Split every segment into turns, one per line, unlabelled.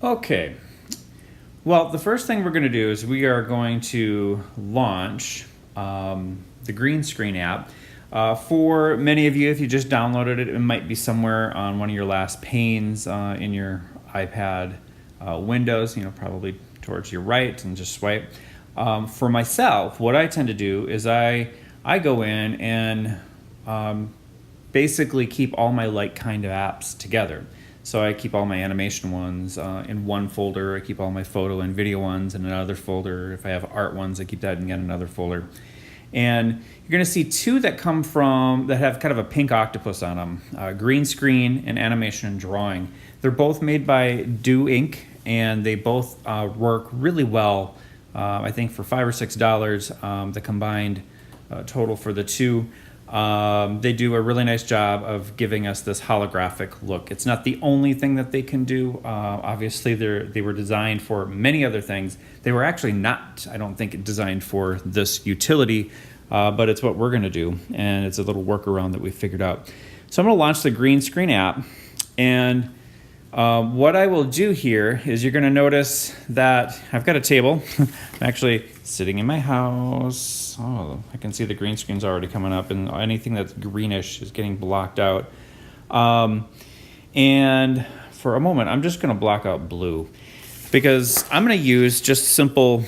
Okay, well, the first thing we're going to do is we are going to launch the green screen app. For many of you, if you just downloaded it, it might be somewhere on one of your last panes in your iPad windows, probably towards your right, and just swipe. For myself, what I tend to do is I go in and basically keep all my like kind of apps together. So I keep all my animation ones in one folder. I keep all my photo and video ones in another folder. If I have art ones, I keep that in yet another folder. And you're going to see two that have kind of a pink octopus on them, green screen and animation and drawing. They're both made by Do Inc. and they both work really well. I think for $5 or $6, the combined total for the two. They do a really nice job of giving us this holographic look. It's not the only thing that they can do. Obviously, they were designed for many other things. They were actually not, I don't think, designed for this utility, but it's what we're going to do, and it's a little workaround that we figured out. So I'm going to launch the green screen app, and what I will do here is you're going to notice that I've got a table. I'm actually sitting in my house. Oh, I can see the green screen's already coming up, and anything that's greenish is getting blocked out. And for a moment, I'm just going to block out blue because I'm going to use just simple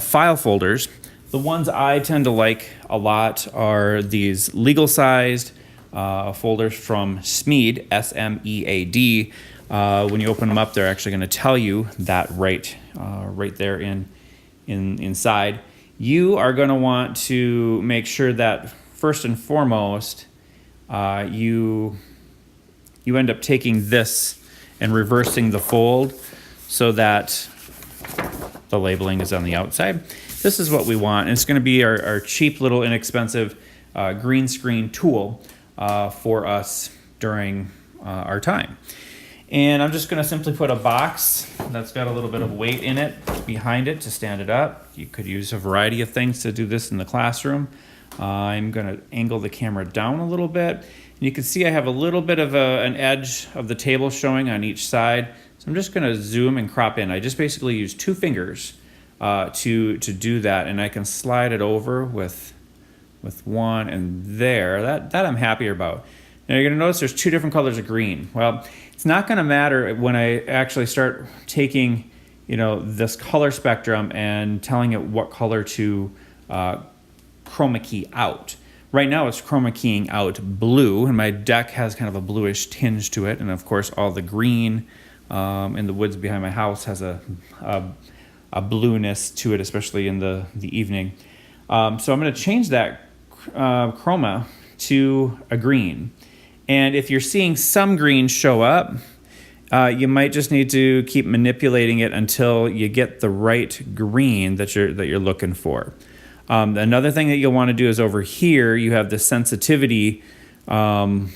file folders. The ones I tend to like a lot are these legal-sized folders from Smead, S-M-E-A-D. When you open them up, they're actually going to tell you that right there inside. You are going to want to make sure that first and foremost, you end up taking this and reversing the fold so that the labeling is on the outside. This is what we want, and it's going to be our cheap little inexpensive green screen tool for us during our time. And I'm just going to simply put a box that's got a little bit of weight in it behind it to stand it up. You could use a variety of things to do this in the classroom. I'm going to angle the camera down a little bit. And you can see I have a little bit of an edge of the table showing on each side. So I'm just going to zoom and crop in. I just basically use two fingers to do that, and I can slide it over with one and there. That I'm happier about. Now you're going to notice there's two different colors of green. Well, it's not going to matter when I actually start taking, this color spectrum and telling it what color to chroma key out. Right now it's chroma keying out blue, and my deck has kind of a bluish tinge to it. And of course, all the green in the woods behind my house has a blueness to it, especially in the evening. So I'm going to change that chroma to a green. And if you're seeing some green show up, you might just need to keep manipulating it until you get the right green that you're looking for. Another thing that you'll want to do is over here, you have the sensitivity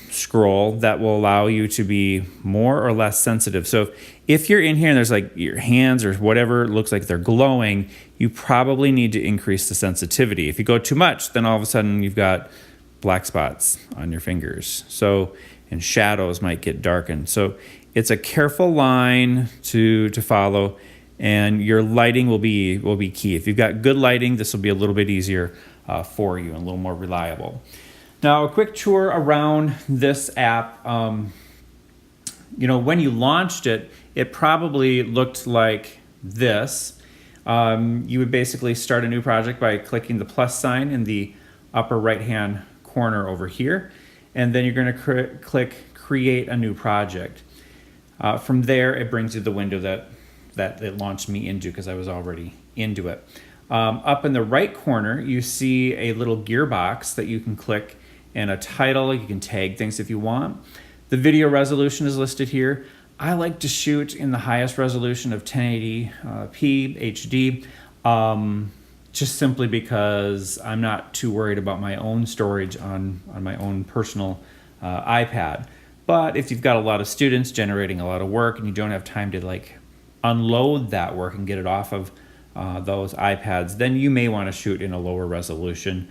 scroll that will allow you to be more or less sensitive. So if you're in here and there's like your hands or whatever looks like they're glowing, you probably need to increase the sensitivity. If you go too much, then all of a sudden you've got black spots on your fingers. And shadows might get darkened. So it's a careful line to follow, and your lighting will be key. If you've got good lighting, this will be a little bit easier for you and a little more reliable. Now, a quick tour around this app. When you launched it, it probably looked like this. You would basically start a new project by clicking the plus sign in the upper right-hand corner over here, and then you're going to click Create a New Project. From there, it brings you the window that it launched me into because I was already into it. Up in the right corner, you see a little gearbox that you can click, and a title. You can tag things if you want. The video resolution is listed here. I like to shoot in the highest resolution of 1080p HD, just simply because I'm not too worried about my own storage on my own personal iPad. But if you've got a lot of students generating a lot of work and you don't have time to unload that work and get it off of those iPads, then you may want to shoot in a lower resolution.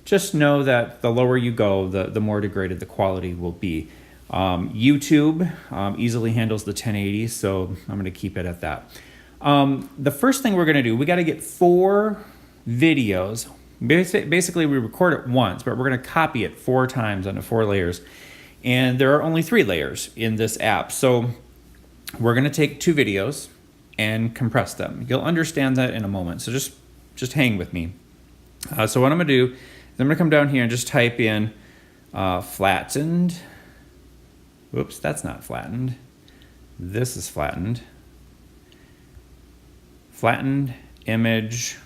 Just know that the lower you go, the more degraded the quality will be. YouTube easily handles the 1080, so I'm going to keep it at that. The first thing we're going to do, we got to get 4 videos. Basically, we record it once, but we're going to copy it 4 times onto 4 layers. And there are only 3 layers in this app. So we're going to take 2 videos and compress them. You'll understand that in a moment. So just hang with me. So what I'm going to do is I'm going to come down here and just type in flattened. Whoops, that's not flattened. This is flattened. Flattened image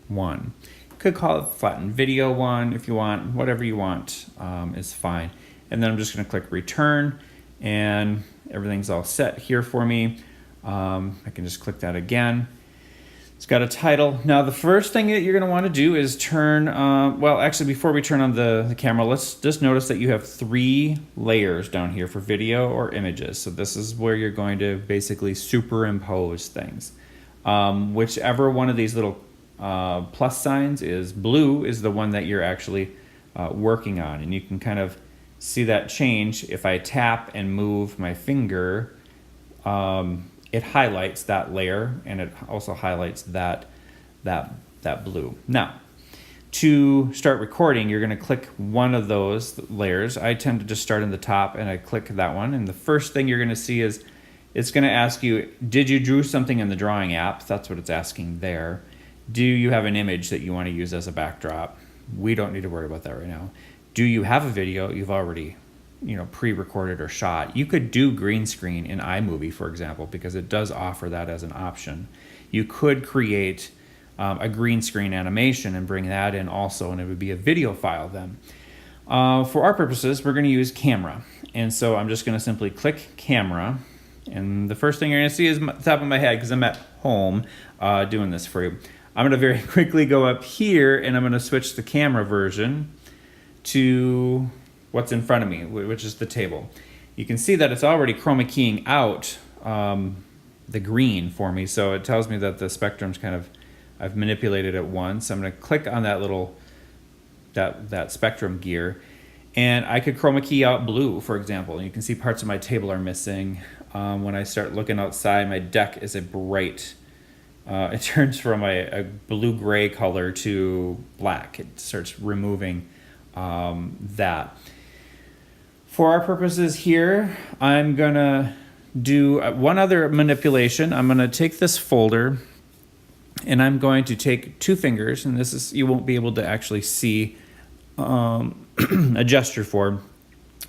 1. You could call it flattened video 1 if you want. Whatever you want is fine. And then I'm just going to click return, and everything's all set here for me. I can just click that again. It's got a title. Now the first thing that you're going to want to do is turn, well actually before we turn on the camera, let's just notice that you have 3 layers down here for video or images. So this is where you're going to basically superimpose things. Whichever one of these little plus signs is blue is the one that you're actually working on. And you can kind of see that change. If I tap and move my finger, it highlights that layer, and it also highlights that blue. Now, to start recording, you're going to click one of those layers. I tend to just start in the top, and I click that one. And the first thing you're going to see is it's going to ask you, did you draw something in the drawing app? That's what it's asking there. Do you have an image that you want to use as a backdrop? We don't need to worry about that right now. Do you have a video you've already pre-recorded or shot? You could do green screen in iMovie, for example, because it does offer that as an option. You could create a green screen animation and bring that in also, and it would be a video file then. For our purposes, we're going to use camera. And so I'm just going to simply click camera. And the first thing you're going to see is the top of my head because I'm at home doing this for you. I'm going to very quickly go up here, and I'm going to switch the camera version to what's in front of me, which is the table. You can see that it's already chroma keying out the green for me, so it tells me that the spectrum's I've manipulated it once. I'm going to click on that little that spectrum gear, and I could chroma key out blue, for example. And you can see parts of my table are missing. When I start looking outside, my deck is a bright. It turns from a blue-gray color to black. It starts removing that. For our purposes here, I'm going to do one other manipulation. I'm going to take this folder, and I'm going to take 2 fingers, and this is, you won't be able to actually see a gesture for,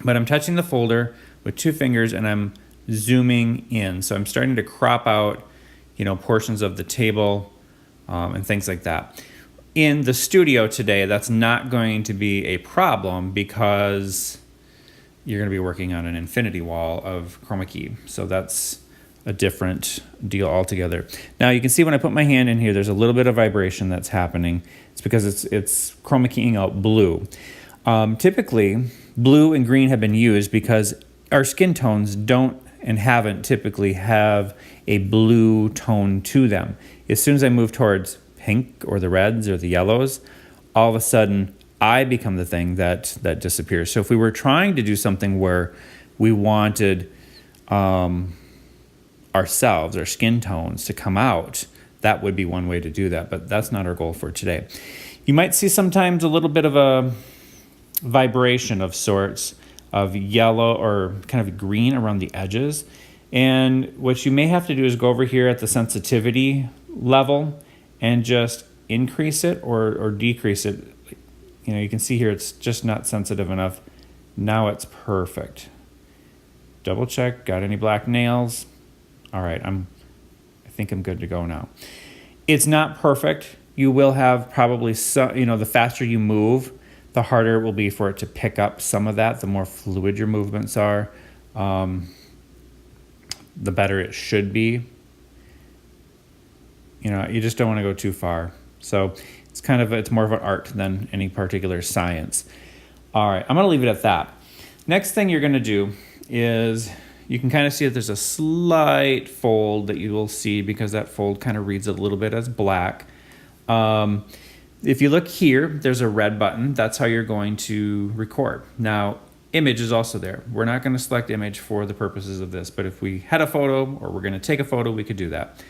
but I'm touching the folder with 2 fingers, and I'm zooming in. So I'm starting to crop out, portions of the table and things like that. In the studio today, that's not going to be a problem because you're going to be working on an infinity wall of chroma key. So that's a different deal altogether. Now you can see when I put my hand in here, there's a little bit of vibration that's happening. It's because it's chroma keying out blue. Typically, blue and green have been used because our skin tones don't and haven't typically have a blue tone to them. As soon as I move towards pink or the reds or the yellows, all of a sudden I become the thing that disappears. So if we were trying to do something where we wanted ourselves, our skin tones to come out, that would be one way to do that, but that's not our goal for today. You might see sometimes a little bit of a vibration of sorts of yellow or kind of green around the edges. And what you may have to do is go over here at the sensitivity level and just increase it or decrease it. You can see here it's just not sensitive enough. Now it's perfect. Double check, got any black nails? All right, I think I'm good to go now. It's not perfect. You will have probably some, the faster you move, the harder it will be for it to pick up some of that. The more fluid your movements are, the better it should be. You just don't want to go too far. So it's more of an art than any particular science. All right, I'm going to leave it at that. Next thing you're going to do is you can kind of see that there's a slight fold that you will see because that fold kind of reads a little bit as black. If you look here, there's a red button. That's how you're going to record. Now, image is also there. We're not going to select image for the purposes of this, but if we had a photo or we're going to take a photo, we could do that.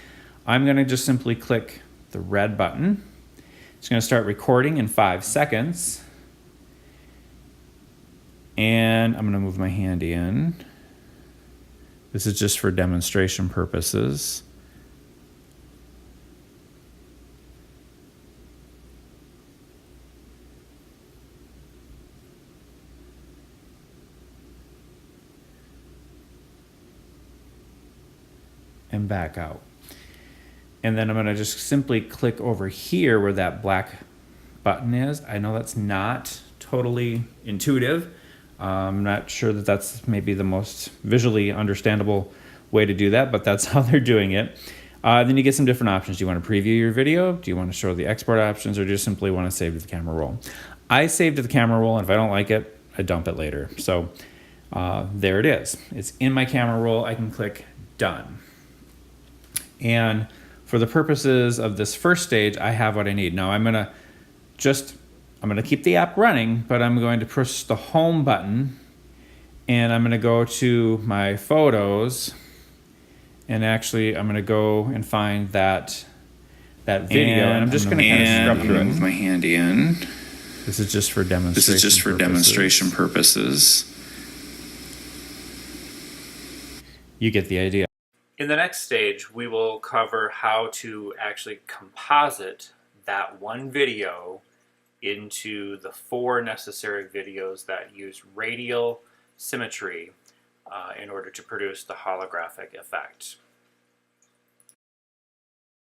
I'm going to just simply click the red button. It's going to start recording in 5 seconds. And I'm going to move my hand in. This is just for demonstration purposes. And back out. And then I'm going to just simply click over here where that black button is. I know that's not totally intuitive. I'm not sure that that's maybe the most visually understandable way to do that, but that's how they're doing it. Then you get some different options. Do you want to preview your video? Do you want to show the export options, or just simply want to save to the camera roll? I save to the camera roll, and if I don't like it, I dump it later. So there it is. It's in my camera roll. I can click done. And for the purposes of this first stage, I have what I need. Now I'm gonna keep the app running, but I'm going to push the home button and I'm gonna go to my photos, and actually I'm gonna go and find that video, and I'm just gonna kind of scrub through it. Move my hand in. This is just for demonstration purposes. You get the idea. In the next stage, we will cover how to actually composite that one video into the 4 necessary videos that use radial symmetry in order to produce the holographic effect.